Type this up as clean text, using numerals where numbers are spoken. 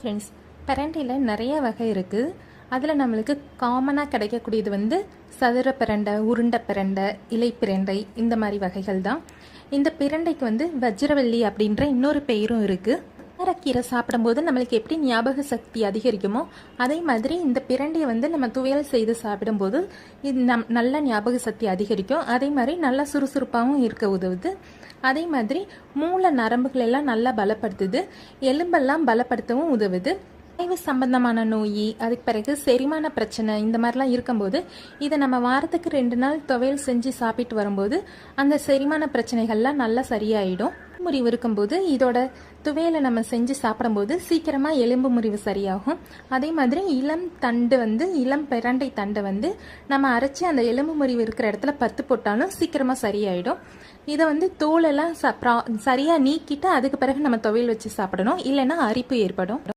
Friends, பிரண்டையில் நிறைய வகை இருக்குது. அதில் நம்மளுக்கு காமனாக கிடைக்கக்கூடியது சதுர பிரண்டை, உருண்டை பிரண்டை, இலை பிரண்டை, இந்த மாதிரி வகைகள் தான். இந்த பிரண்டைக்கு வஜ்ரவள்ளி அப்படின்ற இன்னொரு பெயரும் இருக்குது. கீரை சாப்பிடும்போது நம்மளுக்கு எப்படி ஞாபக சக்தி அதிகரிக்குமோ அதே மாதிரி இந்த பிரண்டையை நம்ம துவையல் செய்து சாப்பிடும்போது இது நல்ல ஞாபக சக்தி அதிகரிக்கும். அதே மாதிரி நல்லா சுறுசுறுப்பாகவும் இருக்க உதவுது. அதே மாதிரி மூளை நரம்புகள் எல்லாம் நல்லா பலப்படுத்துது. எலும்பெல்லாம் பலப்படுத்தவும் உதவுது. அறிவு சம்பந்தமான நோய், அதுக்கு பிறகு செரிமான பிரச்சனை, இந்த மாதிரிலாம் இருக்கும்போது இதை நம்ம வாரத்துக்கு 2 நாள் துவையல் செஞ்சு சாப்பிட்டு வரும்போது அந்த செரிமான பிரச்சனைகள்லாம் நல்லா சரியாயிடும். முறிவு இருக்கும்போது இதோட துவையலை நம்ம செஞ்சு சாப்பிடும்போது சீக்கிரமாக எலும்பு முறிவு சரியாகும். அதே மாதிரி இளம் தண்டு இளம் பிரண்டை தண்டை நம்ம அரைச்சி அந்த எலும்பு முறிவு இருக்கிற இடத்துல பத்து போட்டாலும் சீக்கிரமாக சரியாயிடும். இதை தோலெல்லாம் சரியாக நீக்கிட்டு அதுக்கு பிறகு நம்ம துவையல் வச்சு சாப்பிடணும், இல்லைன்னா அரிப்பு ஏற்படும்.